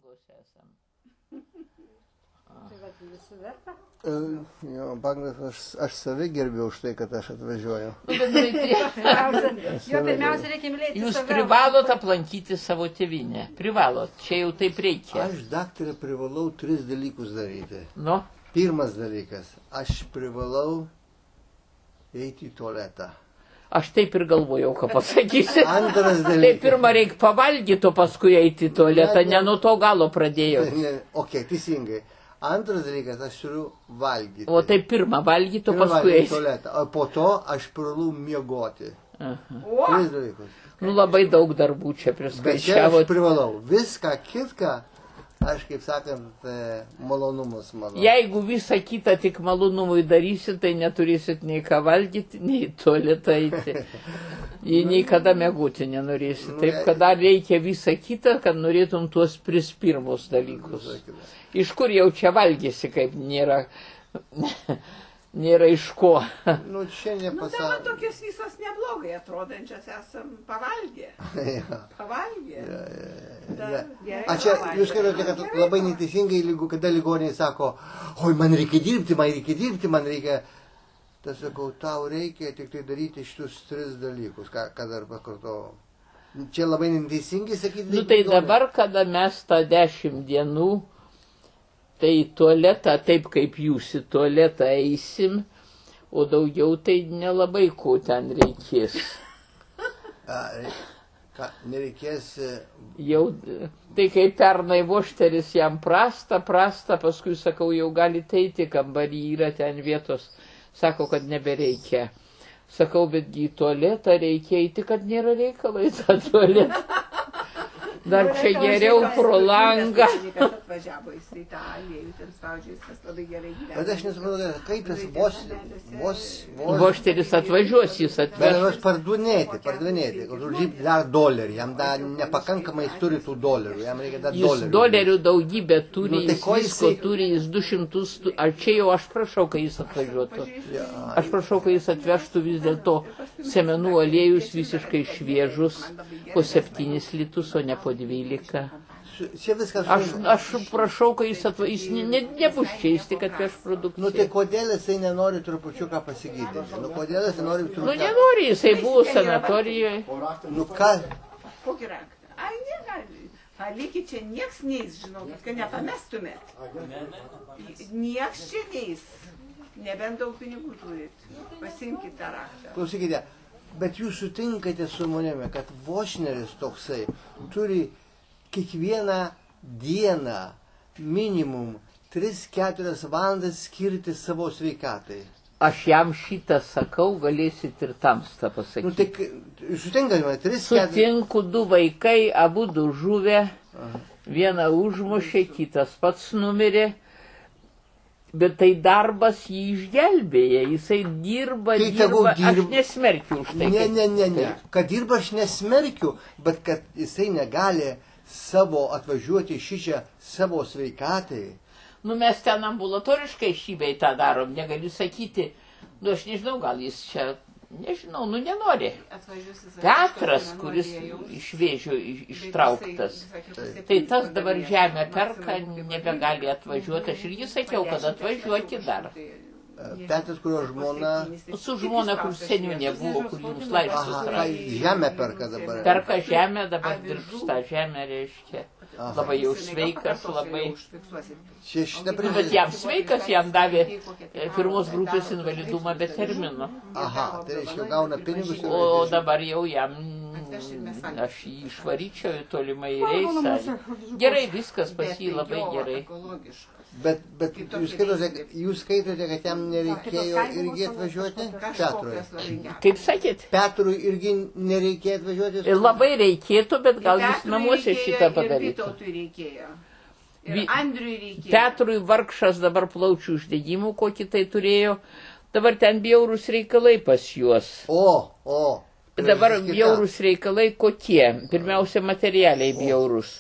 Bangladose esam. Tai vad, visi verta? Jo, Bangladesh, aš savi gerbiu už tai, kad aš atvažiuoju. Jo, pirmiausia, reikia mylėti Jūs save. privalot aplankyti savo tėvynę. Privalot. Čia jau taip reikia. Aš, daktarė, privalau 3 dalykus daryti. Nu, Pirmas dalykas, aš privalau eiti į tualetą. aš taip ir galvojau, ką pasakysi. Antras Tai dalykas. pirmą reikia pavalgyti, o paskui eiti į tualetą. Ne nuo to galo pradėjau. Ok, teisingai. Antras dalykas, aš turiu valgyti. O tai pirmą valgyti, o Pirma paskui valgyti į eiti. tualetą, o po to aš privalau miegoti. Aha. 3 dalykus. Nu, labai daug darbų čia Bet čia aš priskaičiavo. privalau. Viską kitką, aš, kaip sakant, malonumus mano. Jeigu visą kitą tik malonumui darysit, tai neturėsit nei ką valgyti, nei į tualetą eiti. Jei nei kada mėgoti nenorėsit. Taip, kad dar reikia visą kitą, kad norėtum tuos prispirmus dalykus. Iš kur jau čia valgysi, kaip nėra, nėra iš ko. Nu, čia Nu, tai va nepasakė. tokios visos neblogai atrodančios esam pavalgę. Pavalgę. A čia, jūs kalbate, kad labai neteisingai, kada ligoniai sako, oi, man reikia dirbti, man reikia. Tai sakau, tau reikia tik tai daryti šitus 3 dalykus, ką dar pakartojau. Čia labai neteisingai sakyti. Nu tai dabar, kada mes tą 10 dienų, tai į tualetą, taip kaip jūs į tualetą eisim, o daugiau tai nelabai ko ten reikės. Nereikės. Jau, tai kai pernai vošteris jam prasta, paskui sakau, jau galite eiti, kambarį yra ten vietos, sako, kad nebereikia. Sakau, betgi į tualetą reikia eiti, kad nėra reikalai tą tualetą. Dar čia geriau pro langą. Atvažiavo jis į tą aliejų, ten spaudžia, jis labai gerai gyvena. Bet aš nesuprantu, kaip jis Vošteris atvažiuos, jis Bet atvažiuos. aš parduvinėti, už dar $1, jam dar nepakankamai jis turi tų $, jam reikia dar Jis dolerių daugybę turi, Nu, tai jis ko visko jisai- turi, jis 200, ar čia jau aš prašau, kai jis atvažiuotų. Aš prašau, kai jis atvežtų vis dėlto semenų aliejus visiškai šviežus, po 7 litus, o ne po 12. Čia viskas. Aš prašau, kai jis atvažiuos, jis nebus čia, jis tik atveš Nu tai produkciją. kodėl jisai nenori trupučiuką pasigydyti? Nu kodėl jisai nori Nu trupučiuką? nenori, jisai buvo sanatorijoje. Nu ką? Kokį raktą? Ai, negali. Palikit čia nieks neis, žinau, kad nepamestumėt. Nieks čia neis. Nebent daug pinigų turit. Pasimkit tą raktą. Klausykite, bet jūs sutinkate su manimi, kad Vošneris toksai turi kiekvieną dieną minimum 3-4 valandas skirti savo sveikatai. Aš jam šitą sakau, galėsit ir tamstą Nu pasakyti. tik, sutinkate, 3-4. Sutinku, 2 vaikai, abu žuvę, vieną užmušė, kitas pats numirė, bet tai darbas jį išgelbėja, jisai dirba, Tai tegul aš dirba. nesmerkiu už tai. Ne. Kad dirba aš nesmerkiu, bet kad jisai negali savo atvažiuoti šičia savo sveikatai. Nu mes ten ambulatoriškai šybei tą darom, negaliu sakyti, nu aš nežinau, gal jis čia, nežinau, nu nenori. Petras, kuris iš vėžio ištrauktas, tai tas dabar žemę perka, nebegali atvažiuoti. Aš irgi sakiau, kad atvažiuoti dar. Petras, kurio žmona. Su žmona, kur seniau nebuvo, kur jums laiškus Aha, rašė. žemę perka dabar. Perka žemę, dabar dirbs tą žemę, reiškia. Labai jau sveikas, labai. Čia šitą Nu, bet priežastį. jam sveikas, jam davė 1 grupės invalidumą be termino. Aha, tai reiškia, gauna pinigus. O dabar jau jam, aš jį išvaryčiau į tolimą į reisą. Gerai, viskas pas jį labai gerai. Bet jūs skaitote, kad jam nereikėjo irgi atvažiuoti? Petrui. Kaip sakėt? Petrui irgi nereikėjo atvažiuoti? Labai reikėtų, bet gal jis namuose šitą padarytų. Ir Andriui reikėjo. Petrui vargšas dabar plaučių uždegimų, kokį tai turėjo. Dabar ten bjaurūs reikalai pas juos. O. Dabar priežastis kita. bjaurūs reikalai kokie? Pirmiausia, materialiai bjaurūs.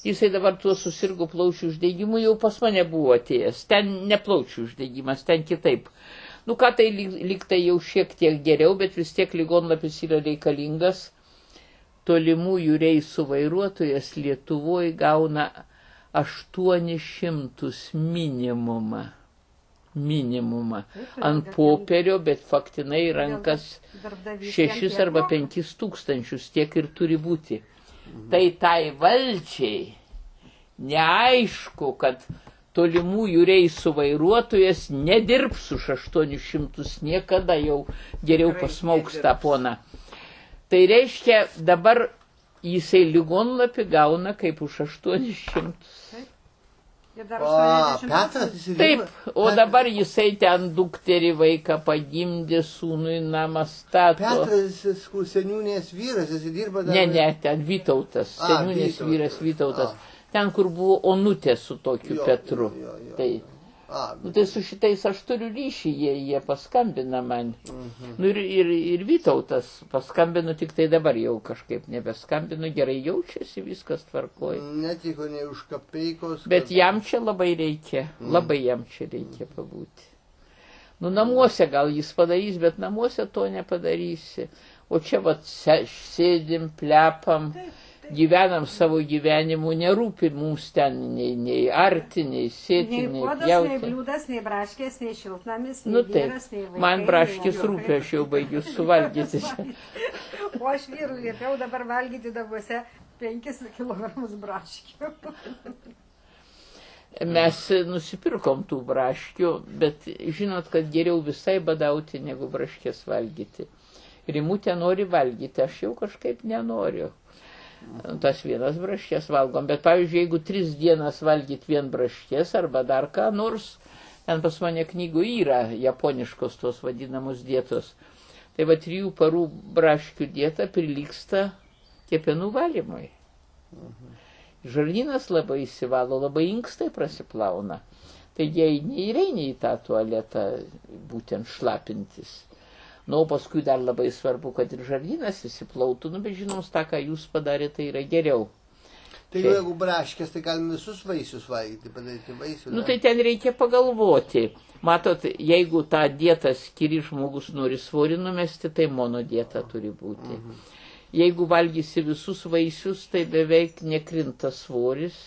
Jisai dabar tuo susirgo plaučių uždegimu, jau pas mane buvo atėjęs. Ten ne plaučių uždegimas, ten kitaip. Nu ką, tai lyg tai jau šiek tiek geriau, bet vis tiek ligonlapis yra reikalingas. Tolimųjų reisų vairuotojas Lietuvoje gauna 800 minimumą ant popierio, bet faktinai rankas 6 arba 5 tūkstančius tiek ir turi būti. Tai valdžiai neaišku, kad tolimųjų reisų vairuotojas nedirbs už 800, niekada jau geriau pasmauks tą poną. Tai reiškia, dabar jisai ligonlapį gauna kaip už 800. Taip, o dabar jisai ten dukterį vaiką pagimdė, sūnui namą stato. Petras, seniūnės vyras, jis dirba dar... Ne, ten Vytautas, seniūnės vyras Vytautas. Ten, kur buvo Onutė su tokiu Petru. Tai su šitais aš turiu ryšį, jie paskambina man. Ir Vytautas paskambinu, tik tai dabar jau kažkaip nebeskambinu, gerai jaučiasi, viskas tvarkoja. Netiko nei už kapeikos. Bet jam čia labai reikia, labai jam čia reikia pabūti. Namuose gal jis padarys, bet namuose to nepadarysi. O čia sėdim, plepam. Gyvenam savo gyvenimu, nerūpi mums ten nei arti, nei sėti, nei pjauti. Nei bliūdas, nei braškės, nei šiltnamis, nei vyras, nei vaikai. Man braškės rūpia, aš jau baigiu suvalgyti. O aš vyrui liepiau dabar valgyti dabuose 5 kilogramus braškių. Mes nusipirkom tų braškių, bet žinot, kad geriau visai badauti, negu braškės valgyti. Rimutė nori valgyti, aš jau kažkaip nenoriu. Tas vienas braškės valgom, bet pavyzdžiui, jeigu 3 dienas valgyt vien braškės arba dar ką nors, ten pas mane knygų yra japoniškos tos vadinamos dietos. Tai 3 parų braškių dieta prilygsta kepenų valymui. Žarnynas labai įsivalo, labai inkstai prasiplauna. Tai jie neįreina į tą tualetą būtent šlapintis. O paskui dar labai svarbu, kad ir žarnynas įsiplautų, bet žinoms, tą, ką jūs padarėte, tai yra geriau. Tai jeigu braškės, tai galime visus vaisius valgyti, padaryti vaisių. Tai ten reikia pagalvoti. Matot, jeigu tą dietą skiri žmogus nori svorį numesti, tai monodieta turi būti. Jeigu valgysi visus vaisius, tai beveik nekrinta svoris.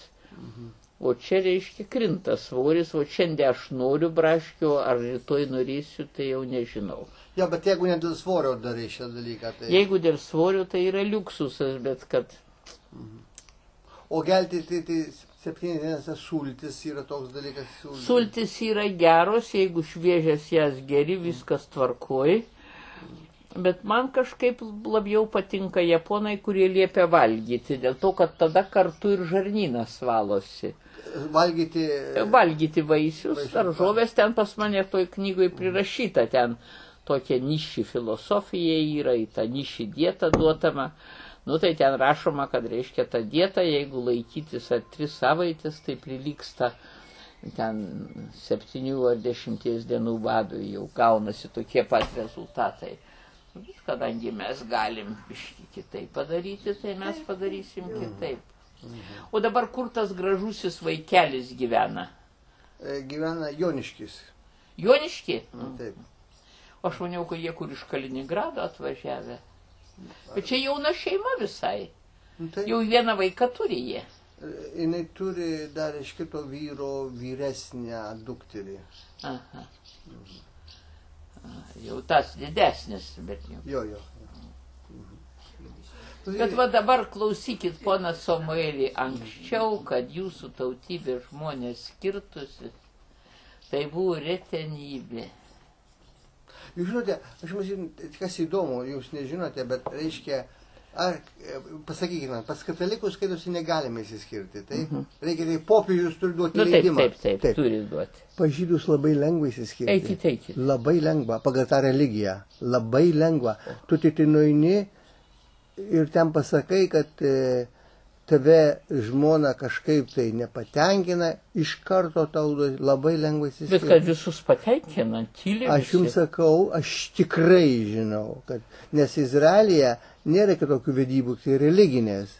O čia reiškia krinta svoris, o šiandien aš noriu braškių, ar rytoj norėsiu, tai jau nežinau. Jo, bet jeigu ne dėl svorio darai šitą dalyką, tai... Jeigu dėl svorio, tai yra liuksusas, bet kad... O gelti, tai 7 dienas sultis yra toks dalykas? Sultis yra geros, jeigu šviežias jas geri, viskas tvarkoj. Bet man kažkaip labiau patinka japonai, kurie liepia valgyti, dėl to, kad tada kartu ir žarnynas valosi. Valgyti vaisius, daržovės, ten pas mane toj knygoj prirašyta, ten tokia niši filosofija yra, į tą niši dietą duotama. Tai ten rašoma, kad reiškia ta dieta, jeigu laikytis 3 savaitės, tai prilygsta ten 7 ar 10 dienų badui, jau gaunasi tokie pat rezultatai. Kadangi mes galim biškį kitaip padaryti, tai mes padarysim kitaip. O dabar kur tas gražusis vaikelis gyvena? Gyvena Joniškis. Joniški? Taip. Aš maniau, kad jie kur iš Kaliningrado atvažiavę. Bet čia jauna šeima visai. Jau vieną vaiką turi jie. Jinai turi dar iš kito vyro vyresnę dukterį. Aha. Jau tas didesnis, bet jau. Jo. Bet dabar klausykit, ponas Samuelį, anksčiau, kad jūsų tautybė žmonės skirtusi, tai buvo retenybė. Jūs žinote, aš mažin, kas įdomu, jūs nežinote, bet reiškia, pasakykime man, pas katalikus skaitosi negalime įsiskirti, taip? Reikia, tai popiežius turi duoti leidimą. Taip, turi duoti. Pas žydus labai lengva įsiskirti. Eikit. Labai lengva, pagal tą religiją. Labai lengva. Tu tik nueini ir ten pasakai, kad tave žmona kažkaip tai nepatenkina, iš karto tau labai lengva įsiskirti. Bet kad visus patenkina, tyliai visi. Aš jums sakau, aš tikrai žinau, kad nes Izraelyje nėra kitokių vedybų, tai religinės.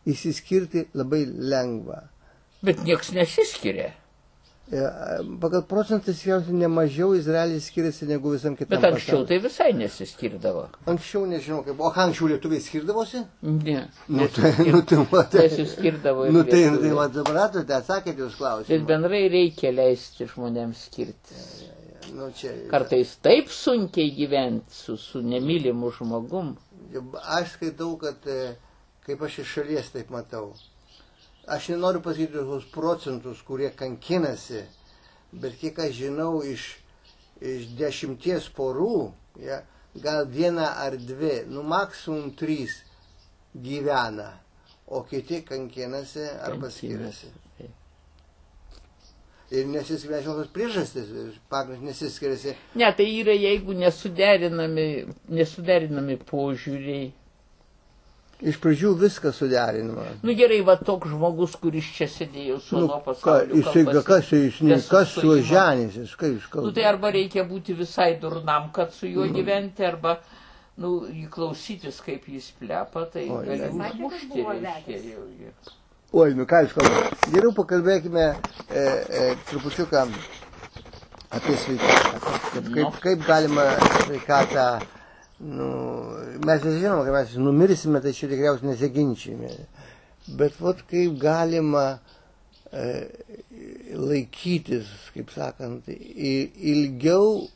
Įsiskirti labai lengva. Bet nieks nesiskiria. Pagal procentas tikriausiai nemažiau Izraelis skiriasi negu visam kitam Bet anksčiau tai visai nesiskirdavo. Anksčiau nežinau kaip. O anksčiau lietuviai skirdavosi? Ne. Nesiskirdavo. ir Tai lietuviai. va dabar atsakėte jūs klausimą. Bet bendrai reikia leisti žmonėms skirtis. Čia, Kartais taip sunkiai gyventi su nemylimu žmogum. aš skaitau, kad kaip aš iš šalies taip matau. Aš nenoriu pasakyti tuos procentus, kurie kankinasi, bet kiek aš žinau iš 10 porų, ja, gal 1 ar 2, maksimum 3 gyvena, o kiti kankinasi arba skiriasi. Ir nesiskiria tos priežastis, pagrindas nesiskiriasi. Ne, tai yra, jeigu nesuderinami požiūriai. Iš pradžių viskas suderinama. Gerai, va toks žmogus, kuris čia sėdėjo su nuo pasaulio. Kas su juo ženysis, kaip iš kalbos. Tai arba reikia būti visai durnam, kad su juo gyventi, arba įklausytis, kaip jis plepa, tai gali užmušti. Oi, ką jūs kalbate? Geriau pakalbėkime trupučiuką apie sveikatą. Kaip galima sveikatą. Mes žinome, kad mes numirsime, tai čia tikriausiai nesiginčime. Bet kaip galima laikytis, kaip sakant, ilgiau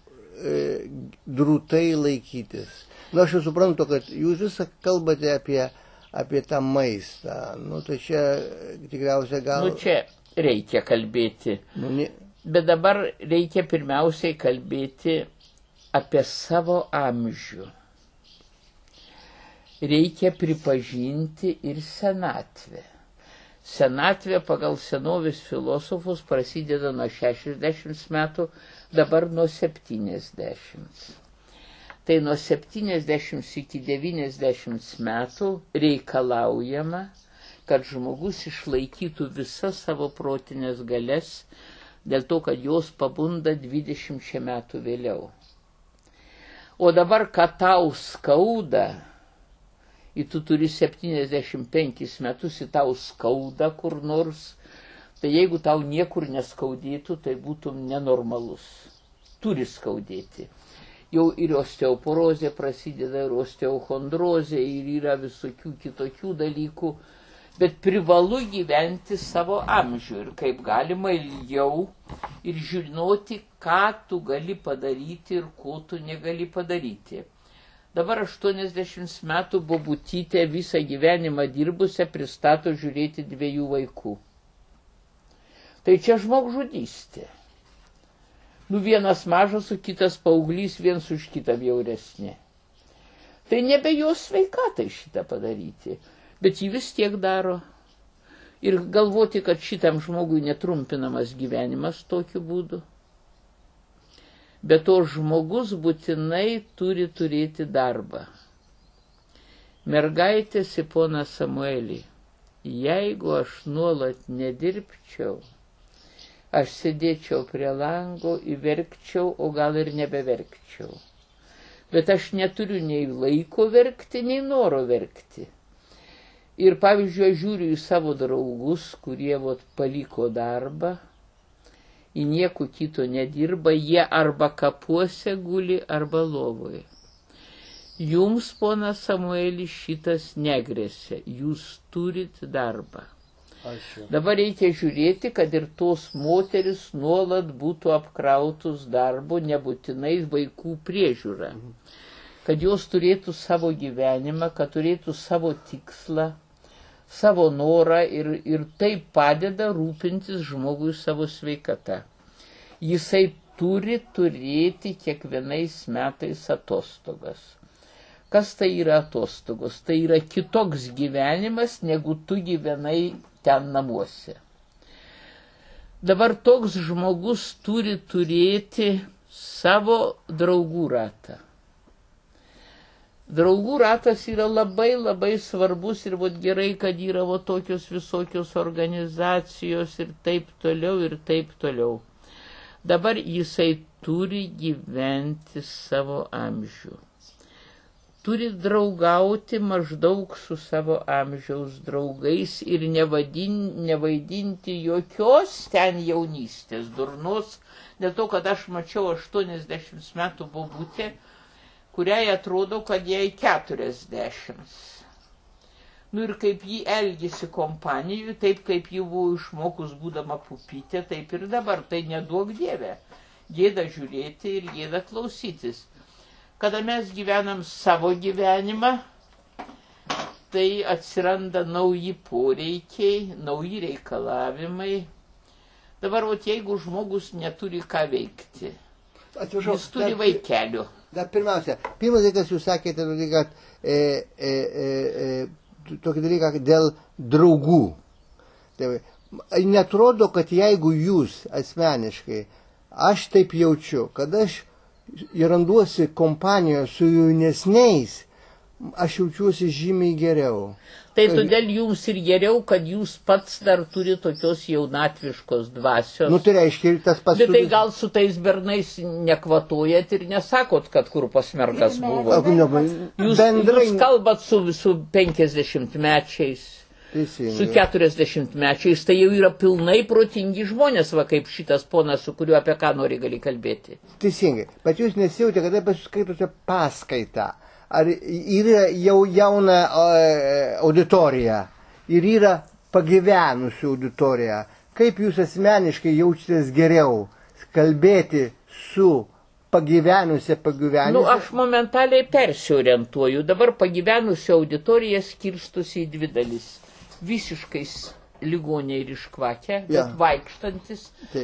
drūtai laikytis. Aš jau suprantu, kad jūs visą kalbate apie tą maistą. Tai čia tikriausiai gal... Čia reikia kalbėti. Bet dabar reikia pirmiausiai kalbėti apie savo amžių. Reikia pripažinti ir senatvę. Senatvė pagal senovės filosofus prasideda nuo 60 metų, dabar nuo 70. Tai nuo 70 iki 90 metų reikalaujama, kad žmogus išlaikytų visas savo protinės galias, dėl to, kad jos pabunda 20 metų vėliau. O dabar, kad tau skauda, ir tu turi 75 metus, ir tau skauda kur nors, tai jeigu tau niekur neskaudėtų, tai būtum nenormalus. Turi skaudėti. Jau ir osteoporozė prasideda, ir osteochondrozė, ir yra visokių kitokių dalykų, bet privalu gyventi savo amžių ir kaip galima ilgiau ir žinoti, ką tu gali padaryti ir ko tu negali padaryti. Dabar 80 metų bobutytė visą gyvenimą dirbusią pristato žiūrėti 2 vaikų. Tai čia žmogžudystė. Vienas mažas, o kitas paauglys, viens už kitą bjauresnė. Tai nebe jos sveikatai šitą padaryti, bet jį vis tiek daro. Ir galvoti, kad šitam žmogui netrumpinamas gyvenimas tokiu būdu. Bet to žmogus būtinai turi turėti darbą. Mergaitės į poną Samuelį, jeigu aš nuolat nedirbčiau, aš sėdėčiau prie lango, įverkčiau, o gal ir nebeverkčiau. Bet aš neturiu nei laiko verkti, nei noro verkti. Ir pavyzdžiui, aš žiūriu į savo draugus, kurie paliko darbą, į nieko kito nedirba, jie arba kapuose guli, arba lovoje. Jums, ponas Samuelis, šitas negrėsia, jūs turit darbą. Dabar reikia žiūrėti, kad ir tos moteris nuolat būtų apkrautus darbo, nebūtinai vaikų priežiūra. Kad jos turėtų savo gyvenimą, kad turėtų savo tikslą, savo norą ir tai padeda rūpintis žmogui savo sveikata. Jisai turi turėti kiekvienais metais atostogas. Kas tai yra atostogos? Tai yra kitoks gyvenimas, negu tu gyvenai ten namuose. Dabar toks žmogus turi turėti savo draugų ratą. Draugų ratas yra labai labai svarbus ir gerai, kad yra tokios visokios organizacijos ir taip toliau ir taip toliau. Dabar jisai turi gyventi savo amžių. turi draugauti maždaug su savo amžiaus draugais ir nevaidinti jokios ten jaunystės, durnos, dėl to, kad aš mačiau 80 metų bobutę, kuriai atrodo, kad jai 40. Nu ir kaip ji elgėsi kompanijų, taip kaip ji buvo išmokus būdama pupytė, taip ir dabar, tai neduok Dieve. Gėda žiūrėti ir gėda klausytis. Kada mes gyvenam savo gyvenimą, tai atsiranda nauji poreikiai, nauji reikalavimai. Dabar, jeigu žmogus neturi ką veikti, jis turi vaikelių. Pirmiausia, pirmas dalykas jūs sakėte, kad tokį dalyką dėl draugų. Tai, netrodo, kad jeigu jūs asmeniškai, aš taip jaučiu, kad aš randuosi kompanijoje su jaunesniais, aš jaučiuosi žymiai geriau. Tai todėl jums ir geriau, kad jūs pats dar turi tokios jaunatviškos dvasios. Nu, tai reiškia ir tas pats. Bet tai gal su tais bernais nekvatojat ir nesakot, kad kur pas mergas buvo. Jūs kalbat su 50-mečiais. Teisingai. Su 40-mečiais, tai jau yra pilnai protingi žmonės, va kaip šitas ponas, su kuriuo apie ką nori gali kalbėti. Teisingai, bet jūs nesijautė, kada pasiskaitote paskaitą, ar yra jau jauna auditorija ir yra pagyvenusi auditorija, kaip jūs asmeniškai jaučiatės geriau kalbėti su pagyvenusi. Nu, aš momentaliai persiorientuoju, dabar pagyvenusi auditorija skirstusi į dvi dalis. Visiškai ligoniai ir iškvakę, bet vaikštantis,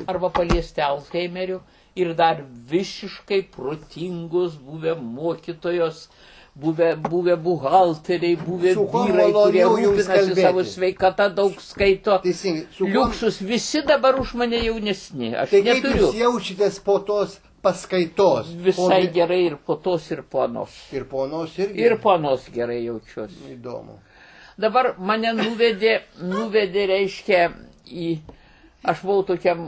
arba paliesti Alzheimeriu, ir dar visiškai protingos, buvę mokytojos, buvę buhalteriai, buvę vyrai, kurie rūpinasi savo sveikatą, daug skaito. Liuksus, visi dabar už mane jaunesni, aš neturiu. Tai kaip jūs jaučiatės po tos paskaitos? Visai gerai ir po tos, ir po anos. Ir po anos irgi? Ir po anos gerai jaučiuosi. Įdomu. Dabar mane nuvedė, reiškia, aš buvau tokiam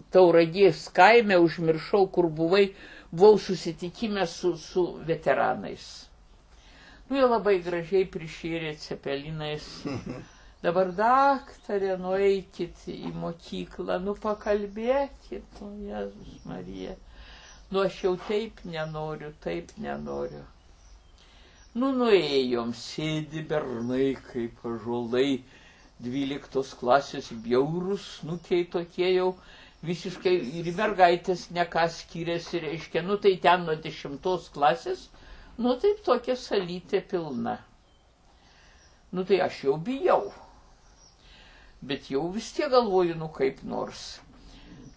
Tauragės kaime, užmiršau, kur buvau susitikime su veteranais. Nu, jie labai gražiai prišėrė cepelinais. Dabar, daktarė, nueikit į mokyklą, nu pakalbėkit, o Jėzus Marija. Nu, aš jau taip nenoriu. Nu, nuėjom, sėdi bernai kaip ąžuolai, 12 klasės bjaurus, nukiai tokie jau, visiškai ir mergaitės neką skiriasi, reiškia, nu tai ten nuo 10 klasės, nu taip tokia salytė pilna. Nu tai aš jau bijau, bet jau vis tiek galvoju, nu kaip nors.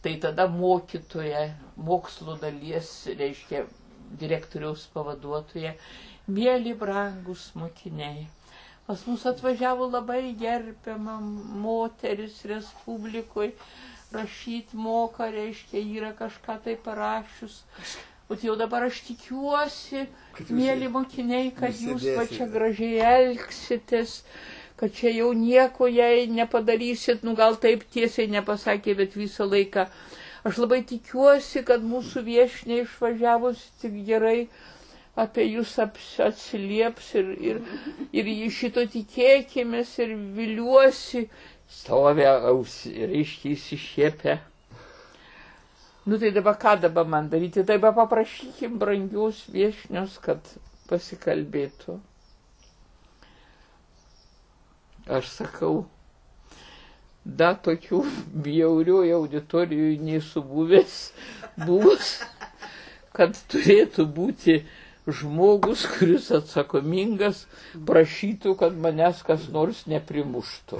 Tai tada mokytoja, mokslo dalies, reiškia, direktoriaus pavaduotoja, mėly brangus mokiniai, pas mus atvažiavo labai gerbiama moteris Respublikoje, rašyti moka, reiškia, yra kažką tai parašius. O jau dabar aš tikiuosi, mėly mokiniai, kad jūs va čia gražiai elgsitės, kad čia jau nieko jai nepadarysit, nu gal taip tiesiai nepasakė, bet visą laiką. Aš labai tikiuosi, kad mūsų viešniai išvažiavus tik gerai apie jūs atsilieps ir iš šito tikėkimės ir viliuosi, stovė reiškia įsišiepę. Nu tai dabar ką dabar man daryti? Tai dabar paprašykim brangios viešnios, kad pasikalbėtų. Aš sakau, da tokių bjaurių auditorijų nesu buvęs, kad turėtų būti žmogus, kuris atsakomingas, prašytų, kad manęs kas nors neprimuštų.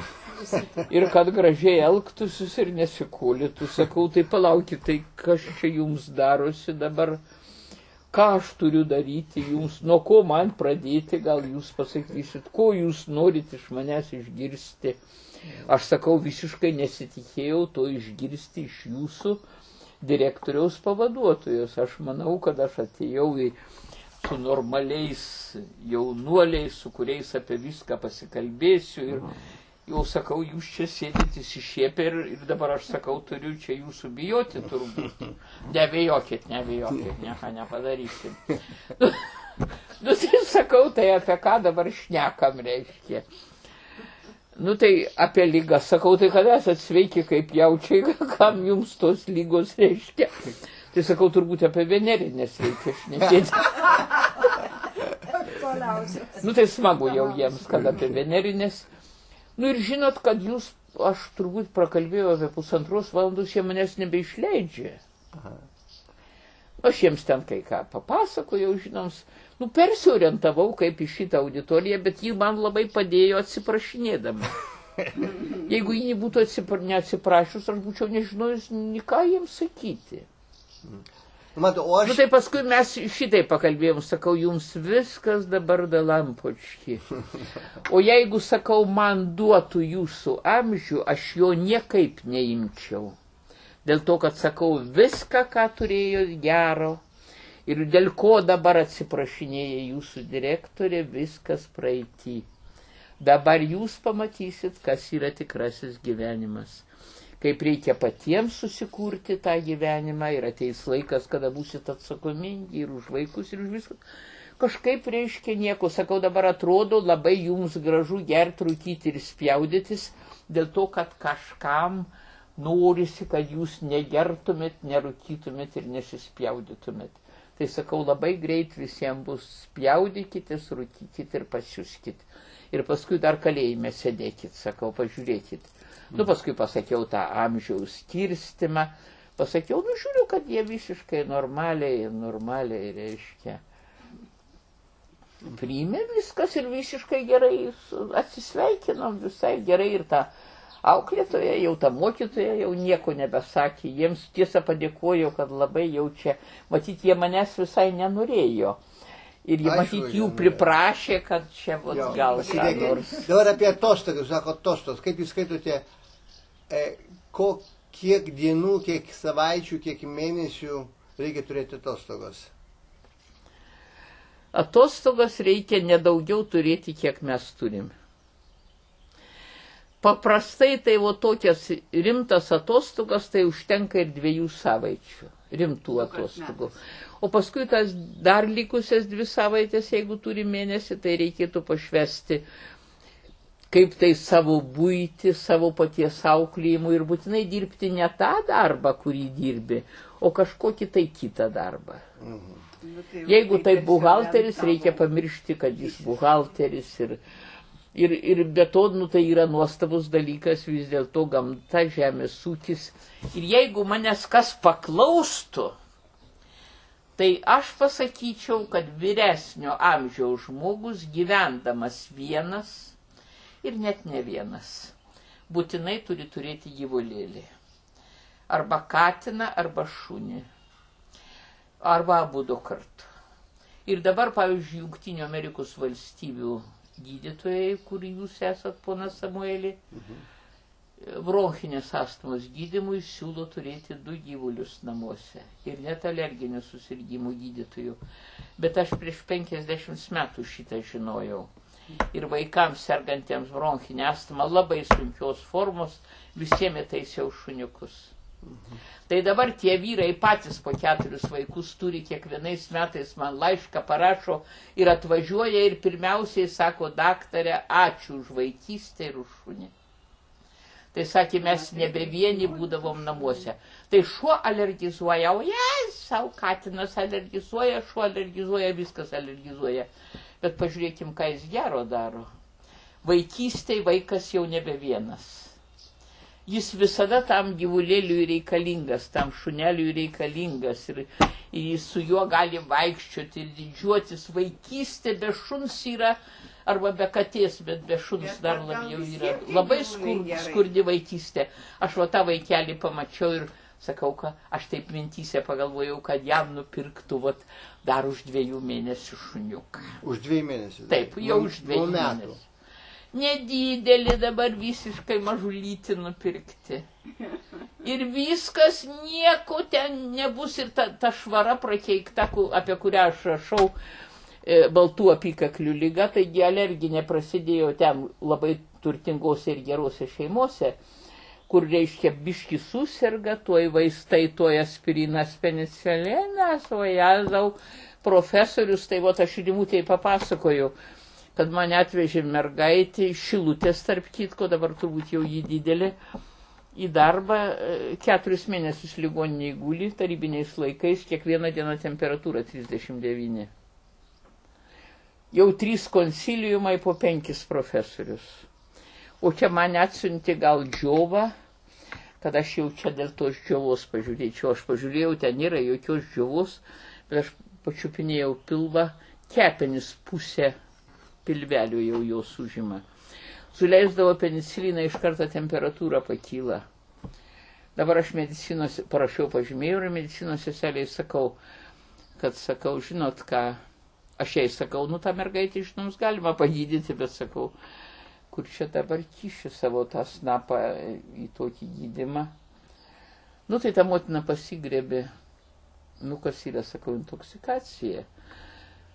Ir kad gražiai elgtųsis ir nesikūlytų. Sakau, tai palaukit, tai kas čia jums darosi dabar? Ką aš turiu daryti jums? Nuo ko man pradėti? Gal jūs pasakysit, ko jūs norit iš manęs išgirsti? Aš sakau, visiškai nesitikėjau to išgirsti iš jūsų direktoriaus pavaduotojos. Aš manau, kad aš atėjau su normaliais jaunuoliais, su kuriais apie viską pasikalbėsiu. Jau sakau, jūs čia sėdit įsišiepę ir dabar aš sakau, turiu čia jūsų bijoti turbūt. Nebijokit, nieko nepadarysim. Nu tai sakau, tai apie ką dabar šnekam reiškia. Nu tai apie lygą sakau, tai kada esat sveiki kaip jaučiai, kam jums tos lygos reiškia. Tai sakau, turbūt apie venerinės reikia šnekėti. Nu tai smagu jau jiems, kad apie venerinės. Nu ir žinot, kad jūs, aš turbūt prakalbėjau apie 1,5 valandos, jie manęs nebeišleidžia. Aš jiems ten kai ką papasakojau, žinoms, nu persiorientavau kaip į šitą auditoriją, bet ji man labai padėjo atsiprašinėdama. Jeigu ji būtų neatsiprašius, aš būčiau nežinojus, ką jiems sakyti. Matau, o aš... Nu tai paskui mes šitai pakalbėjom, sakau, jums viskas dabar be lampočki. O jeigu, sakau, man duotų jūsų amžių, aš jo niekaip neimčiau. Dėl to, kad, sakau, viską, ką turėjo gero ir dėl ko dabar atsiprašinėja jūsų direktorė, viskas praeity. Dabar jūs pamatysit, kas yra tikrasis gyvenimas. Kaip reikia patiems susikurti tą gyvenimą ir ateis laikas, kada būsit atsakomingi ir už vaikus, ir už viską. Kažkaip reiškia nieko. Sakau, dabar atrodo labai jums gražu gerti, rūkyti ir spjaudytis, dėl to, kad kažkam norisi, kad jūs negertumėt, nerūkytumėt ir nesispjaudytumėt. Tai sakau, labai greit visiems bus spjaudykitės, rūkykit ir pasiuskit. Ir paskui dar kalėjime sėdėkit, sakau, pažiūrėkit. Nu, paskui pasakiau tą amžiaus skirstimą, pasakiau, nu, žiūriu, kad jie visiškai normaliai, reiškia, priėmė viskas ir visiškai gerai atsisveikinom, visai gerai ir ta auklėtoja, jau ta mokytoja jau nieko nebesakė, jiems tiesą padėkojau, kad labai jaučia, matyt, jie manęs visai nenorėjo. Ir jie, matyt, jų priprašė, kad čia gal ką nors. Dabar apie atostogas, sako atostogos. Kaip jūs skaitote, kiek dienų, kiek savaičių, kiek mėnesių reikia turėti atostogos? Atostogas reikia nedaugiau turėti, kiek mes turim. Paprastai tai tokias rimtas atostogas, tai užtenka ir 2 savaičių. Rimtų atostogų. O paskui tas dar likusias 2 savaitės, jeigu turi mėnesį, tai reikėtų pašvesti kaip tai savo buitį, savo paties auklėjimų ir būtinai dirbti ne tą darbą, kurį dirbi, o kažkokį tai kitą darbą. Jeigu tai buhalteris, reikia pamiršti, kad jis buhalteris ir be to, nu, tai yra nuostabus dalykas, vis dėlto gamta, žemės ūkis. Ir jeigu manęs kas paklaustų, tai aš pasakyčiau, kad vyresnio amžiaus žmogus gyvendamas vienas ir net ne vienas, būtinai turi turėti gyvulėlį. Arba katiną, arba šunį. Arba abudu kartu. Ir dabar, pavyzdžiui, Jungtinių Amerikos valstybių gydytojai, kur jūs esat, ponas Samuelį, bronchinės astmos gydymui siūlo turėti 2 gyvulius namuose. Ir net alerginių susirgymų gydytojų. Bet aš prieš 50 metų šitą žinojau. Ir vaikams sergantiems bronchinę astmą labai sunkios formos visiems taisiau šuniukus. Tai dabar tie vyrai patys po 4 vaikus turi, kiekvienais metais man laišką parašo ir atvažiuoja ir pirmiausiai sako, daktare, ačiū už vaikystę ir už šunį. Tai sakė, mes nebe vieni būdavom namuose. Tai šuo alergizuoja, o savo katinas alergizuoja, šuo alergizuoja, viskas alergizuoja. Bet pažiūrėkim, ką jis gero daro. Vaikystėj vaikas jau nebe vienas. Jis visada tam gyvulėliui reikalingas, tam šuneliui reikalingas ir su juo gali vaikščioti ir didžiuotis. Vaikystė be šuns yra, arba be katės, bet be šuns dar labiau yra. Labai skurdi vaikystė. Aš tą vaikelį pamačiau ir sakau, kad aš taip mintyse pagalvojau, kad jam nupirktų dar už 2 mėnesių šuniuką. Už 2 mėnesių? Taip, jau už 2 mėnesių. Nedidelį dabar visiškai mažulytį nupirkti. Ir viskas, nieko ten nebus ir ta švara prakeikta, apie kurią aš rašau, baltų apykaklių lyga, taigi alerginė prasidėjo ten labai turtingose ir gerose šeimose, kur reiškia biški susirga, tuoj vaistai, tuoj aspirinas, penicilinas, o jazau profesorius, tai vat aš Rimutei papasakoju, kad mane atvežė mergaitė iš Šilutės, tarp kitko, dabar turbūt jau jį didelė, į darbą 4 mėnesius ligoninėje guli, tarybiniais laikais, kiekvieną dieną temperatūra 39. Jau 3 konsiliumai po 5 profesorius. O čia mane atsiuntė gal džiovą, kad aš jau čia dėl tos džiovos pažiūrėčiau. Aš pažiūrėjau, ten nėra jokios džiovos, bet aš pačiupinėjau pilvą, kepenis pusę pilvelio jau jos užima. Suleisdavo peniciliną, iš karto temperatūra pakyla. Dabar aš medicinos, parašiau pažymėjau ir medicinos seseliai sakau, žinot ką, aš jai sakau, nu tą mergaitę žinoms galima pagydyti, bet sakau, kur čia dabar kiši savo tą snapą į tokį gydymą. Nu tai ta motina pasigrėbė, nu kas yra, sakau, intoksikacija.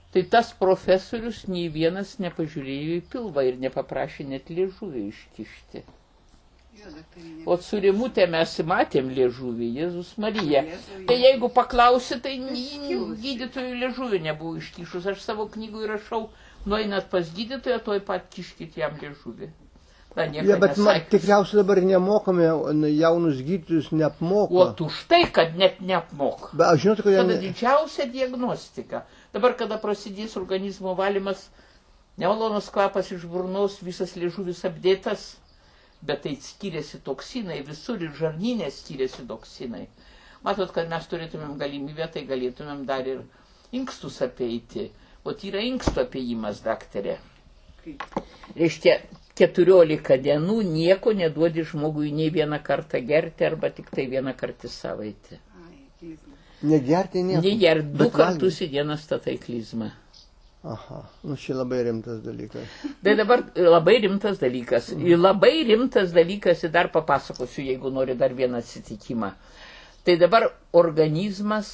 Tai tas profesorius nei vienas nepažiūrėjo į pilvą ir nepaprašė net liežuvį iškišti. O su Rimute mes matėm liežuvį, Jėzus Marija. Tai jeigu paklausi, tai gydytojų liežuvį nebuvo iškišus. Aš savo knygų įrašau, nueinat pas gydytoją, toj pat kiškit jam liežuvį. Bet tikriausiai dabar nemokame, jaunus gydytojus neapmoko. O už tai, kad net neapmoko. Bet žinote, kodėl... Tada didžiausia diagnostika. Dabar, kada prasidės organizmo valymas, nemalonus kvapas iš burnos, visas liežuvis apdėtas, bet tai skiriasi toksinai, visur ir žarnyne skiriasi toksinai. Matot, kad mes turėtumėm galimybę, tai galėtumėm dar ir inkstus apeiti. O tai yra inkstų apėjimas, daktarė. Reiškia, 14 dienų nieko neduodi žmogui nei vieną kartą gerti, arba tik tai vieną kartą į savaitę. Negerti nieko? Negerti, 2 kartus į dieną statai klizmą. Aha, nu čia labai rimtas dalykas. Tai dabar labai rimtas dalykas. Ir labai rimtas dalykas, ir dar papasakosiu, jeigu nori dar vieną atsitikimą. Tai dabar organizmas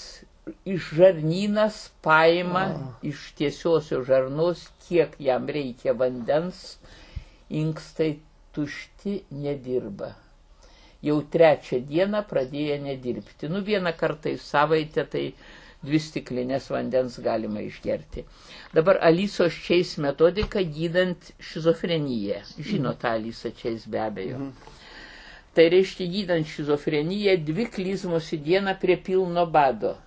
iš žarnynas paima iš tiesiosios žarnos, kiek jam reikia vandens, inkstai tušti nedirba. Jau 3 dieną pradėjo nedirbti. Nu, 1 kartą į savaitę, tai 2 stiklinės vandens galima išgerti. Dabar Alisos Čeis metodika gydant šizofreniją. Žinot Alisą Čeis be abejo. Tai reiškia gydant šizofreniją 2 klizmos į dieną prie pilno bado.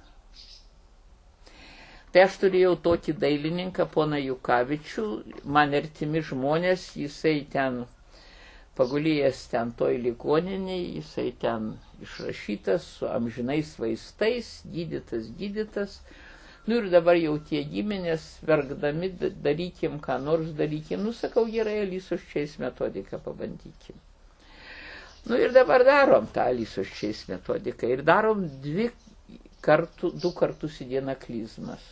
Tai aš turėjau tokį dailininką, poną Jukavičių, man artimi žmonės, jisai ten pagulėjęs ten toj ligoninėje, jisai ten išrašytas su amžinais vaistais, gydytas. Nu ir dabar jau tie giminės, verkdami, darykim, ką nors darykim. Nu, sakau, gerai, Alisos Čeis metodiką pabandykim. Nu ir dabar darom tą Alisos Čeis metodiką ir darom 2 kartus į dieną klizmas.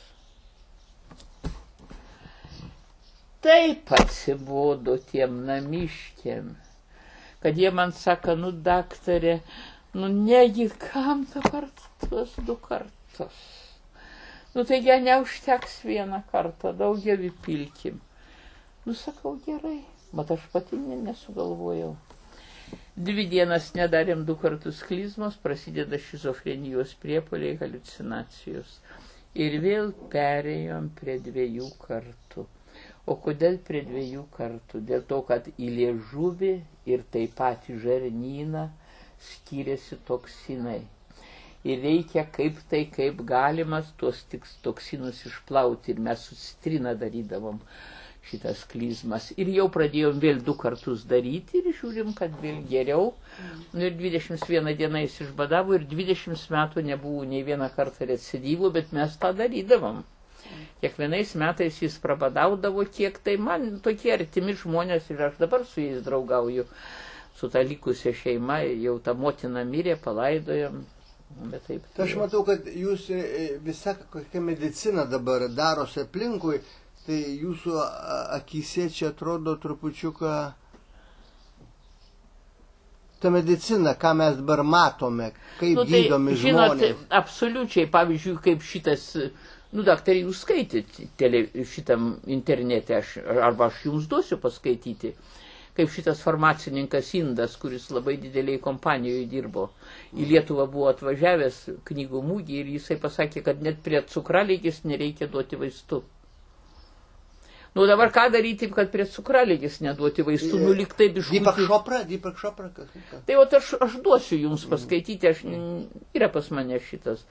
Taip atsibodo tiem namiškiam, kad jie man sako, nu daktarė, nu negi kam dabar tuos 2 kartus. Nu taigi neužteks 1 kartą, daugiau įpilkim. Nu sakau, gerai, bet aš pati nesugalvojau. 2 dienas nedarėm 2 kartus klizmos, prasideda šizofrenijos priepuoliai, haliucinacijos. Ir vėl perėjom prie 2 kartų. O kodėl prie 2 kartų? Dėl to, kad į liežuvį ir taip pat į žarnyną skiriasi toksinai. Ir reikia kaip galimas tuos toksinus išplauti. Ir mes su citrina darydavom šitas klizmas. Ir jau pradėjom vėl 2 kartus daryti ir žiūrim, kad vėl geriau. Ir 21 dieną jis išbadavo ir 20 metų nebuvo nei 1 kartą recidyvų, bet mes tą darydavom. Kiekvienais metais jis prabadaudavo kiek, tai man tokie artimi žmonės ir aš dabar su jais draugauju, su ta likusia šeima, jau ta motina mirė, palaidojom, bet taip. Tai aš matau, kad jūs visa kokia medicina dabar darosi aplinkui, tai jūsų akyse čia atrodo trupučiuką ta medicina, ką mes dabar matome, kaip gydomi žmonės. Žinot, absoliučiai, pavyzdžiui, kaip šitas Nu, daktarė, jūs skaitėte šitam internete, arba aš jums duosiu paskaityti, kaip šitas farmacininkas Indas, kuris labai dideliai kompanijoje dirbo, į Lietuvą buvo atvažiavęs knygų mūgį ir jisai pasakė, kad net prie cukraligės nereikia duoti vaistų. Nu, dabar ką daryti, kad prie cukraligės neduoti vaistų, nu, lyg taip iš... Deepak Chopra. Tai o aš duosiu jums paskaityti, yra pas mane šitas.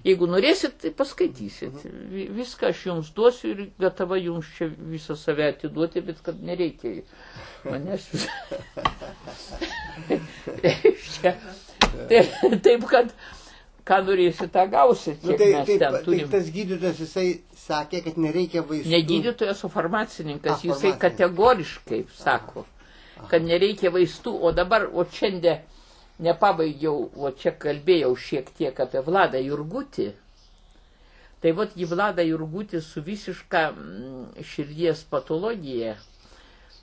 Jeigu norėsit, tai paskaitysit. Viską aš jums duosiu ir gatava jums čia visą save atiduoti, bet kad nereikia manęs. Taip, kad ką norėsit, tą gausit, kiek mes ten turim. Tai tas gydytojas, jisai sakė, kad nereikia vaistų. Ne gydytojas, o farmacininkas, jisai kategoriškai sako, kad nereikia vaistų, o dabar, o šiandien nepabaigiau, o čia kalbėjau šiek tiek apie Vladą Jurgutį, tai vot jį Vladą Jurgutį su visiška širdies patologija,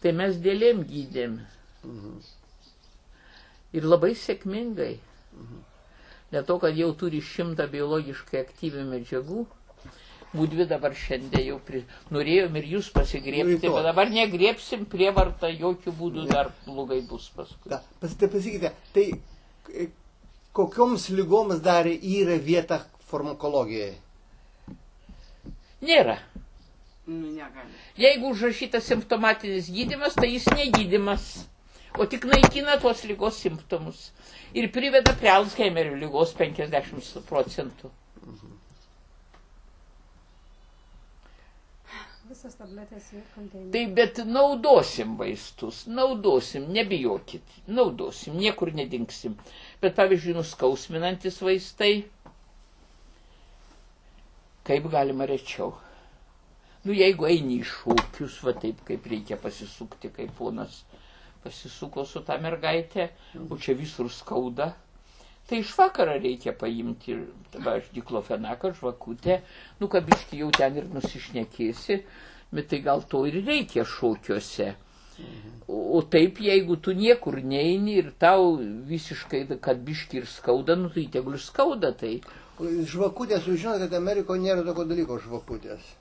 tai mes dėlėm gydėm. Ir labai sėkmingai. Dėl to, kad jau turi 100 biologiškai aktyvių medžiagų, būdvi dabar šiandien jau norėjom ir jūs pasigriebti, bet dabar negriebsim prievartą, jokių būdų dar blogai bus paskui. Pasakykite, tai kokioms lygoms dar yra vieta farmakologijoje? Nėra. Negali. Jeigu užrašytas simptomatinis gydymas, tai jis negydymas, o tik naikina tos lygos simptomus. Ir priveda prie Alzheimerio lygos 50%. Visas tabletės ir konteineris. Tai bet naudosim vaistus, nebijokit, naudosim, niekur nedingsim. Bet pavyzdžiui, nuskausminantis vaistai, kaip galima rečiau. Nu, jeigu eini į šokius, va taip, kaip reikia pasisukti, kaip ponas pasisuko su tą mergaitę, o čia visur skauda, tai iš vakarą reikia paimti, aš diklofenaką, žvakutę, nu, kabiški jau ten ir nusišnekėsi, bet tai gal to ir reikia šokiuose. O taip, jeigu tu niekur neini ir tau visiškai, kad biški ir skauda, nu, tai tegul skauda, tai... Žvakutės, jūs žinote, kad Amerikoje nėra tokio dalyko žvakutės.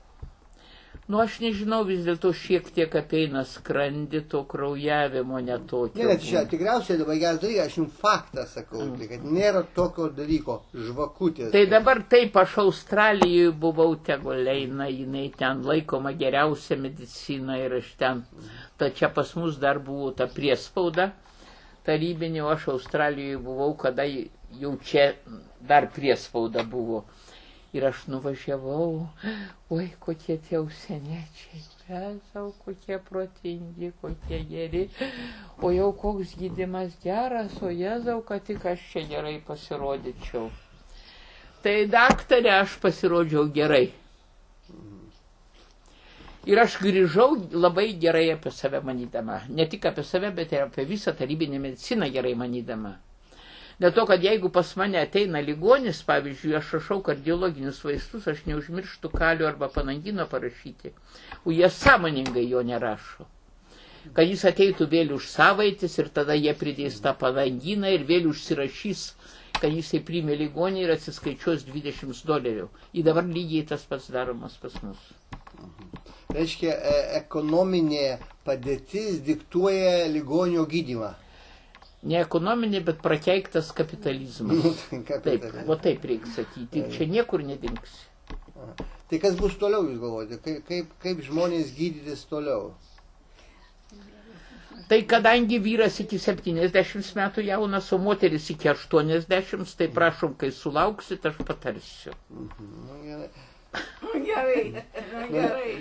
Nu, aš nežinau, vis dėlto šiek tiek apeina skrandį, to kraujavimo netokio. Ne, čia tikriausiai labai geras dalykas, aš jums faktą sakau, kad nėra tokio dalyko žvakutės. Tai dabar taip, aš Australijoje buvau, tegul eina, jinai ten laikoma geriausia medicina ir aš ten, ta čia pas mus dar buvo ta priespauda tarybinė, o aš Australijoje buvau, kada jau čia dar priespauda buvo. Ir aš nuvažiavau, oi, kokie tie užsieniečiai, Jėzau, kokie protingi, kokie geri, o jau koks gydymas geras, o Jėzau, kad tik aš čia gerai pasirodyčiau. Tai daktarė, aš pasirodžiau gerai. Ir aš grįžau labai gerai apie save manydama. Ne tik apie save, bet ir apie visą tarybinę mediciną gerai manydama. Dėl to, kad jeigu pas mane ateina ligonis, pavyzdžiui, aš rašau kardiologinius vaistus, aš neužmirštu kalio arba panangino parašyti, o jie sąmoningai jo nerašo. Kad jis ateitų vėl už savaitės ir tada jie pridės tą pananginą ir vėl užsirašys, kad jisai priėmė ligonį ir atsiskaičiuos $20. Ir dabar lygiai tas pats daromas pas mus. Reiškia, ekonominė padėtis diktuoja ligonio gydymą. Ne ekonominė, bet prakeiktas kapitalizmas. Taip, o taip reikia sakyti. Ir čia niekur nedingsi. Tai kas bus toliau, jūs galvojate? Kaip žmonės gydytis toliau? Tai kadangi vyras iki 70 metų jaunas, o moteris iki 80, tai prašom, kai sulauksit, aš patarsiu. Gerai.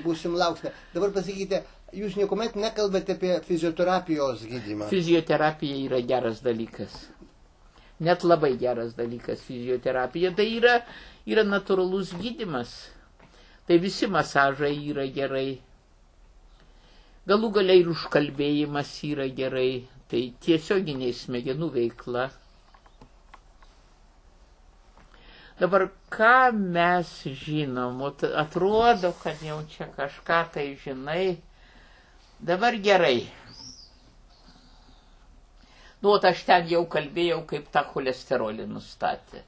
Būsim lauksime. Dabar pasakykite, jūs niekuomet nekalbate apie fizioterapijos gydymą. Fizioterapija yra geras dalykas. Net labai geras dalykas fizioterapija. Tai yra natūralus gydymas. Tai visi masažai yra gerai. Galų galiai ir užkalbėjimas yra gerai. Tai tiesioginiai smegenų veikla. Dabar ką mes žinom? Atrodo, kad jau čia kažką tai žinai. Dabar gerai. Nu, aš ten jau kalbėjau, kaip tą cholesterolį nustatė.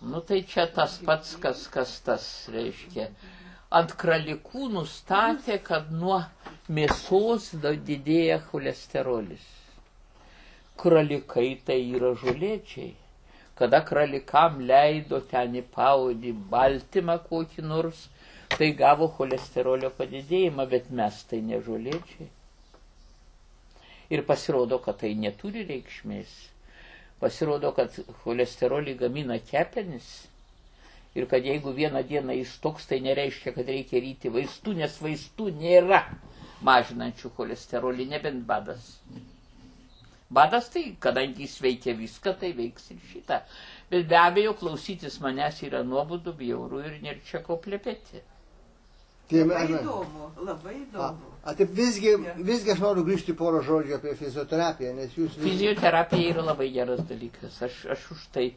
Nu tai čia tas pats, kas tas reiškia. Ant kralikų nustatė, kad nuo mėsos didėja cholesterolis. Kralikai tai yra žolėdžiai. Kada kralikam leido ten į paodį baltymą kokį nors, tai gavo cholesterolio padidėjimą, bet mes tai ne žolėdžiai. Ir pasirodo, kad tai neturi reikšmės. Pasirodo, kad cholesterolį gamina kepenis. Ir kad jeigu vieną dieną jis toks, tai nereiškia, kad reikia ryti vaistų, nes vaistų nėra mažinančių cholesterolį, nebent badas. Badas tai, kadangi jis veikia viską, tai veiks ir šitą. Bet be abejo, klausytis manęs yra nuobodu, bjauru ir nėra čia ko plepėti. Labai įdomu, labai įdomu. Taip visgi aš noriu grįžti porą žodžių apie fizioterapiją, nes jūs... Fizioterapija yra labai geras dalykas, aš už tai.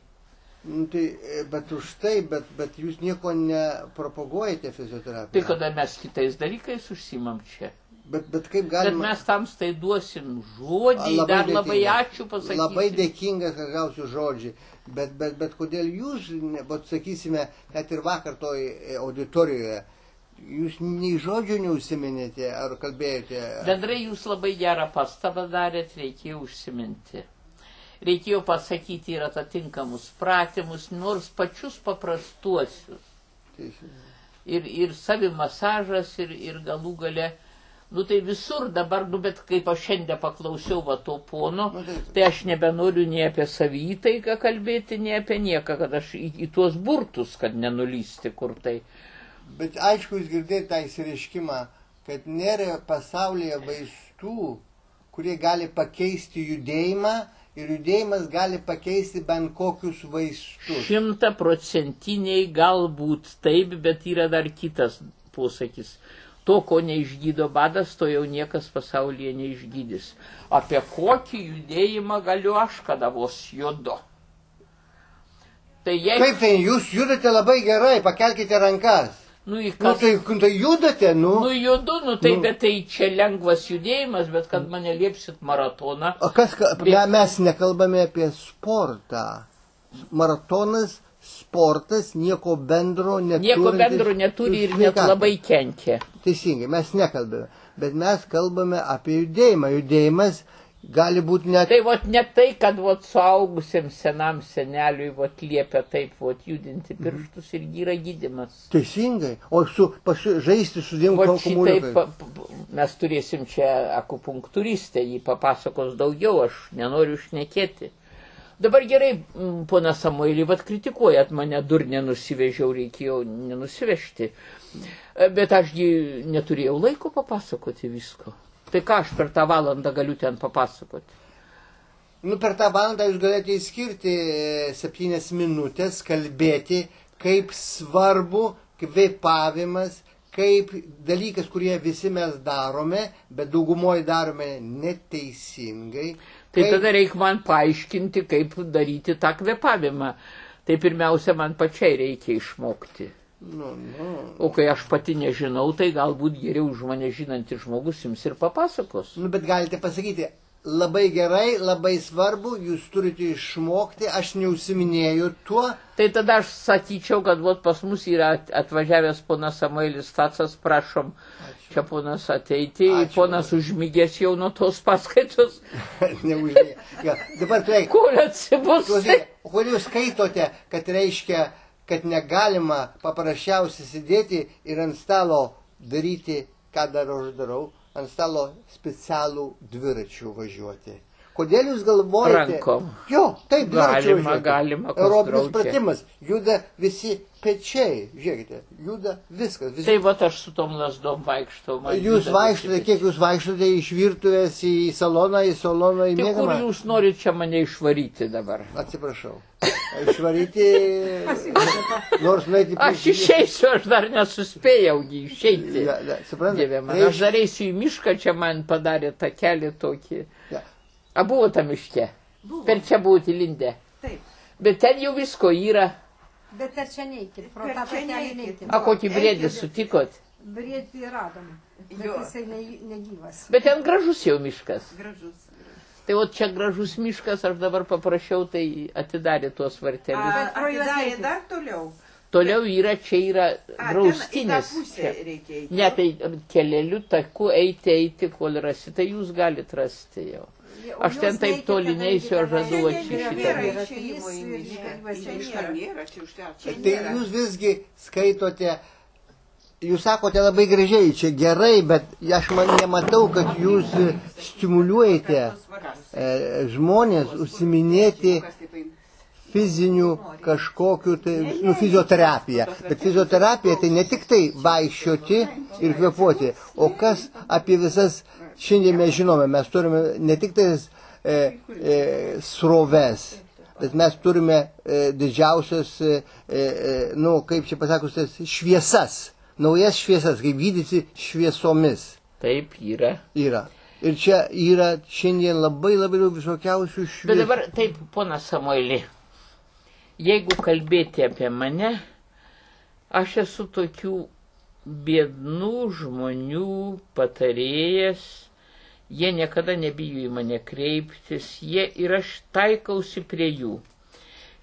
Bet jūs nieko nepropaguojate fizioterapiją. Tai kada mes kitais dalykais užsimam čia. Bet kaip galima... Bet mes tam tai duosim žodį, dar labai ačiū pasakysim. Labai dėkingas, kad gausiu žodžiai. Bet kodėl jūs, sakysime, net ir vakar toj auditorijoje, jūs nei žodžio neužsiminėte ar kalbėjote? Bendrai jūs labai gerą pastabą darėt, reikėjo užsiminti. Reikėjo pasakyti ir atitinkamus pratimus, nors pačius paprastuosius. Ir savimasažas, ir galų gale, tai visur dabar, bet kaip aš šiandien paklausiau to pono, tai aš nebenoriu nei apie savytaiką kalbėti, nei apie nieką, kad aš į tuos burtus, kad nenulysti kur tai. Bet aišku, jūs girdėjote tą įsireiškimą, kad nėra pasaulyje vaistų, kurie gali pakeisti judėjimą, ir judėjimas gali pakeisti bent kokius vaistus. 100% galbūt taip, bet yra dar kitas posakis. To, ko neišgydo badas, to jau niekas pasaulyje neišgydys. Apie kokį judėjimą galiu aš, kada vos judu. Tai Kaip tai, jūs judate labai gerai, pakelkite rankas. Tai judate, judu, bet tai čia lengvas judėjimas, bet kad mane liepsit maratoną. Mes nekalbame apie sportą. Maratonas, sportas, nieko bendro neturi ir net labai kenkia. Teisingai, mes nekalbame, bet mes kalbame apie judėjimą. Judėjimas gali būti net... Tai ne tai, kad suaugusiam senam seneliui liepia taip judinti pirštus ir yra gydymas. Teisingai, o žaisti su dviem kamuoliukais. Mes turėsim čia akupunktūristę, jį papasakos daugiau, aš nenoriu šnekėti. Dabar gerai, pona Samuelį, kritikuojat mane, durnė nusivežiau, reikėjo nenusivežti. Bet ašgi neturėjau laiko papasakoti visko. Tai ką aš per tą valandą galiu ten papasakoti? Per tą valandą jūs galite įskirti 7 minutės, kalbėti, kaip svarbu kvėpavimas, kaip dalykas, kurie visi mes darome, bet daugumoje darome neteisingai. Tai tada reikia man paaiškinti, kaip daryti tą kvėpavimą. Tai pirmiausia, man pačiai reikia išmokti. O kai aš pati nežinau, tai galbūt geriau už mane žinantis žmogus jums ir papasakos. Bet galite pasakyti, labai gerai, labai svarbu, jūs turite išmokti, aš neužsiminėju tuo. Tai tada aš sakyčiau, kad pas mus yra atvažiavęs ponas Samuelis Stacas, prašom, čia ponas ateiti, ponas užmygės jau nuo tos paskaitos. Neužmygės. Dabar tai... Kur atsibusti? Kur jūs skaitote, kad reiškia, kad negalima paprasčiausiai sėdėti ir ant stalo daryti, ką aš darau, ant stalo specialų dviračių važiuoti. Kodėl jūs galvojate? Rankom. Jo, taip, galima. Aerobinis pratimas, juda visi pečiai, žiūrėkite, juda viskas. Tai aš su tom lasdom vaikštau. Jūs vaikštote, kiek jūs vaikštote iš virtuvės į saloną, į miegamą? Kur jūs norite čia mane išvaryti dabar? Atsiprašau. Išvaryti, nors nueiti... Aš išeisiu, aš dar nesuspėjau išeiti. Suprantate? Aš dar eisiu į mišką, čia man padarė tą kelią tokį. A buvo tam miške? Per čia buvote lindę? Taip. Bet ten jau visko yra. Bet per čia neikit, pro tą kelią neikit. A kokį briedį sutikot? Briedį radom, bet jisai negyvas. Bet ten gražus jau miškas. Gražus. Tai o čia gražus miškas, aš dabar paprašiau, tai atidarė tuos vartelius. Atidarė dar toliau? Toliau yra, čia yra draustinis. Ne, tai keleliu taku eiti, kol rasi, tai jūs galite rasti jau. Aš ten taip toli neįsiu, aš žadu šitą. Tai jūs visgi skaitote, jūs sakote labai gražiai, čia gerai, bet aš nematau, kad jūs stimuliuojate žmonės užsiminėti fizinių kažkokių, tai, fizioterapiją. Bet fizioterapija tai ne tik tai vaikščioti ir kvėpuoti, o kas apie visas, šiandien mes žinome, mes turime ne tik tai sroves, bet mes turime didžiausias, kaip čia pasakus, šviesas. Naujas šviesas, kaip gydyti šviesomis. Taip, yra. Yra. Ir čia yra šiandien labai daug visokiausių šviesų. Bet dabar taip, ponas Samueli, jeigu kalbėti apie mane, aš esu tokių biednų žmonių patarėjas, jie niekada nebijo į mane kreiptis, ir aš taikausi prie jų.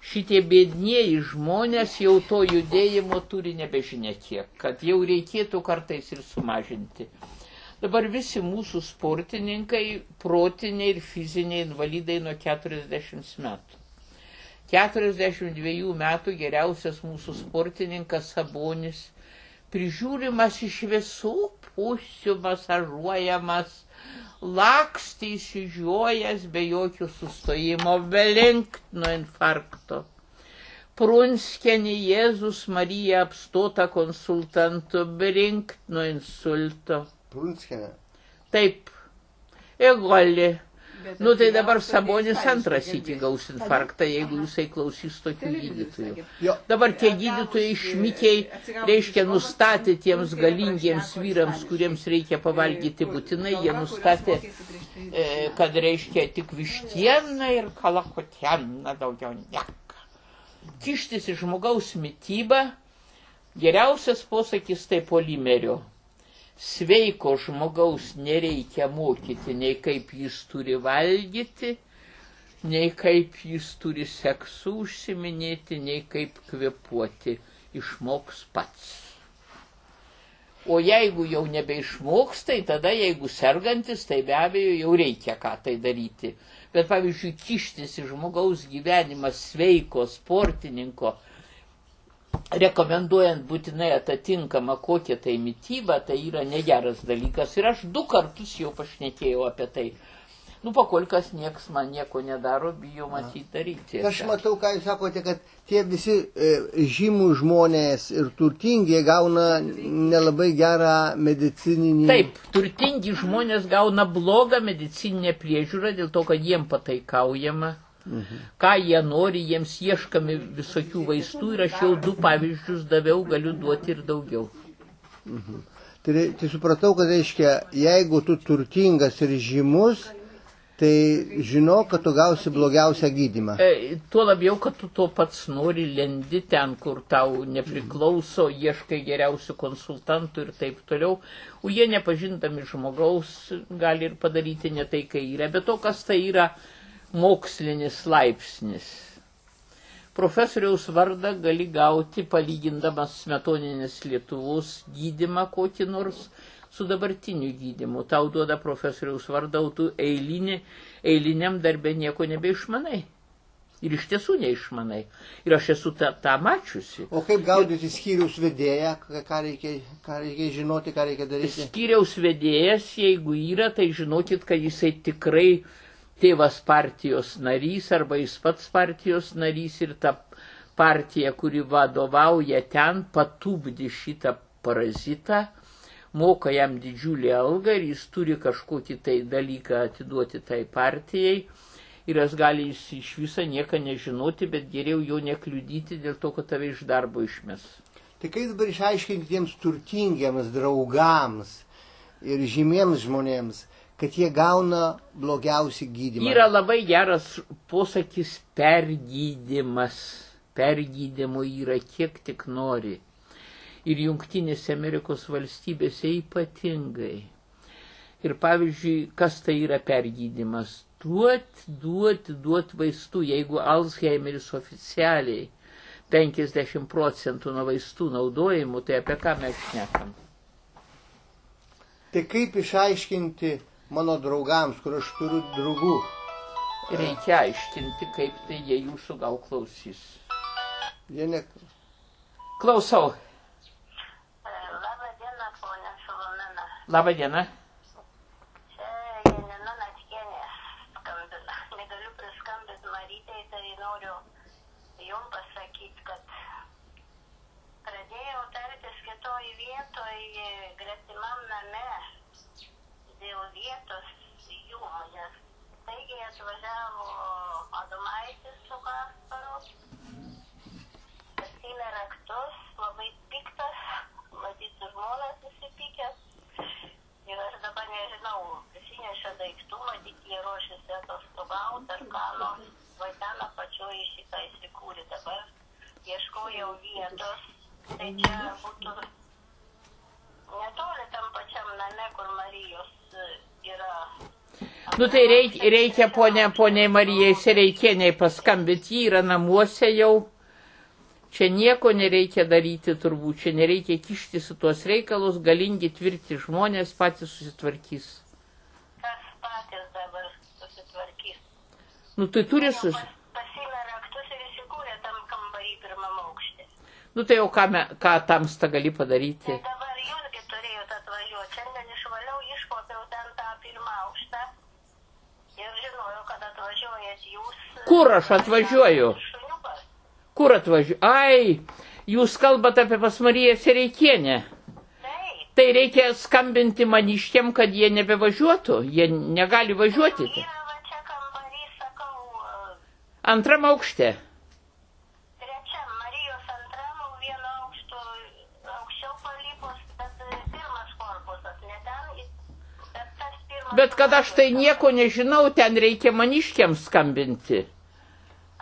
Šitie bėdnieji žmonės jau to judėjimo turi nebežinia kiek, kad jau reikėtų kartais ir sumažinti. Dabar visi mūsų sportininkai, protiniai ir fiziniai invalidai nuo 40 metų. 42 metų geriausias mūsų sportininkas Sabonis, prižiūrimas iš visų pusių, masažuojamas, lakstė išsižiojęs be jokio sustojimo, belenkt nuo infarkto. Prunskienė Jėzus Marija apstota konsultantu, belenkt nuo insulto. Prunskienė? Taip. Egoli. Nu tai dabar Sabonis antras iki gaus infarktą, jeigu jisai klausys tokių gydytojų. Dabar tie gydytojai šmikiai, reiškia, nustatė tiems galingiems vyrams, kuriems reikia pavalgyti būtinai, jie nustatė, kad reiškia tik vištieną ir kalakutieną, daugiau nieko. Kištis į žmogaus mitybą, geriausias posakis tai Polimerio. Sveiko žmogaus nereikia mokyti, nei kaip jis turi valgyti, nei kaip jis turi seksu užsiminėti, nei kaip kvėpuoti, išmoks pats. O jeigu jau nebeišmoks, tai tada, jeigu sergantis, tai be abejo jau reikia ką tai daryti. Bet pavyzdžiui, kištis į žmogaus gyvenimą sveiko sportininko, rekomenduojant būtinai atitinkamą kokią tai mitybą, tai yra negeras dalykas. Ir aš 2 kartus jau pašnekėjau apie tai. Nu, pakolkas nieks man nieko nedaro, bijo matyti daryti. Aš matau, ką jūs sakote, kad tie visi žymų žmonės ir turtingi gauna nelabai gerą medicininį... Taip, turtingi žmonės gauna blogą medicininę priežiūrą dėl to, kad jiem pataikaujama. Ką jie nori, jiems ieškami visokių vaistų ir aš jau 2 pavyzdžius daviau, galiu duoti ir daugiau. Tai supratau, kad reiškia, jeigu tu turtingas ir žymus, tai žinok, kad tu gausi blogiausią gydymą. Tuo labiau, kad tu to pats nori, lendi ten, kur tau nepriklauso, ieškai geriausių konsultantų ir taip toliau. O jie nepažindami žmogaus gali ir padaryti ne tai, kai yra. Bet to, kas tai yra mokslinis laipsnis. Profesoriaus vardą gali gauti, palygindamas smetoninės Lietuvos gydymą kokį nors su dabartiniu gydymu. Tau duoda profesoriaus vardą, o tu eiliniam darbė nieko nebeišmanai. Ir iš tiesų neišmanai. Ir aš esu tą mačiusi. O kaip gaudyti skyriaus vedėją, ką reikia žinoti, ką reikia daryti? Skyriaus vedėjas, jeigu yra, tai žinokit, kad jisai tikrai tėvas partijos narys arba jis pats partijos narys ir ta partija, kuri vadovauja ten, patupdi šitą parazitą, moka jam didžiulį algą ir jis turi kažkokį tai dalyką atiduoti tai partijai ir jis gali iš viso nieką nežinoti, bet geriau jo nekliudyti dėl to, kad tave iš darbo išmes. Tai kaip dabar išaiškinti tiems turtingiems draugams ir žymiems žmonėms, kad jie gauna blogiausią gydymą? Yra labai geras posakis pergydymas. Pergydymo yra kiek tik nori. Ir Jungtinėse Amerikos valstybėse ypatingai. Ir pavyzdžiui, kas tai yra pergydymas? duot vaistų. Jeigu Alzheimeris oficialiai 50% nuo vaistų naudojimų, tai apie ką mes šnekam? Tai kaip išaiškinti mano draugams, kur aš turiu draugų? Reikia aiškinti, kaip tai jie jūsų gal klausys. Jie ne... Klausau. Labą dieną, ponia Filomena. Labą dieną. Čia Janina Natkienė skambina. Negaliu priskambinti Marytei, tai noriu jums pasakyti, kad pradėjau tartis kitoj vietoj gretimam name dėl vietos jum, nes taigi atvažiavo Adomaitis su Kasparu, pasiėmė raktus, labai piktas, matyt, su žmonas susipykęs. Ir aš dabar nežinau, prisinešė daiktų, matyt, jie ruošiasi atostogauti ar ką nors, vai ten apačioje šitą įsikūrė. Dabar ieškojau vietos, tai čia būtų netoli tam pačiam name, kur Marijos yra. Nu tai reikia poniai Marijai Sereikieniai paskambinti, ji yra namuose jau. Čia nieko nereikia daryti turbūt, čia nereikia kištis į tuos reikalus, galingi tvirti žmonės patys susitvarkys. Kas patys dabar susitvarkys? Nu tai turi Pasiėmė raktus ir įsikūrė tam kambarį pirmam aukšte. Nu tai jau ką tamsta gali padaryti? Tai dabar jūsgi turėjot atvažiuoti. Šiandien išvaliau, iškopiau ten tą pirmą aukštą ir žinojau, kad atvažiuojat jūs. Kur aš atvažiuoju? Šuniukas. Kur atvažiuoju? Ai, jūs kalbate apie pas Mariją Sereikienę. Taip. Tai reikia skambinti maniškiam, kad jie nebevažiuotų. Jie negali važiuoti. Yra va čia kambarį, sakau, Antram aukšte. trečiam Marijos antram, vieno aukšto aukščiau palipus, bet pirmas korpusas, ne ten, bet tas pirmas. Bet kad aš tai nieko nežinau, ten reikia maniškiam skambinti.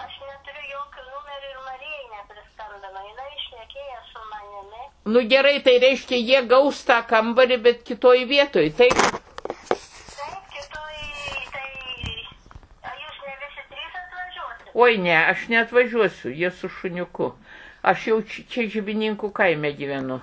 Aš neturiu jokių numerių ir Marijai nepriskambino, jinai išnekėjo su manimi. Nu gerai, tai reiškia, jie gaus tą kambarį, bet kitoj vietoj. Taip, Taip, kitoj, tai, ar jūs ne visi trys atvažiuosit? oi ne, aš neatvažiuosiu, jie su šuniuku. Aš jau čia Žibininkų kaime gyvenu.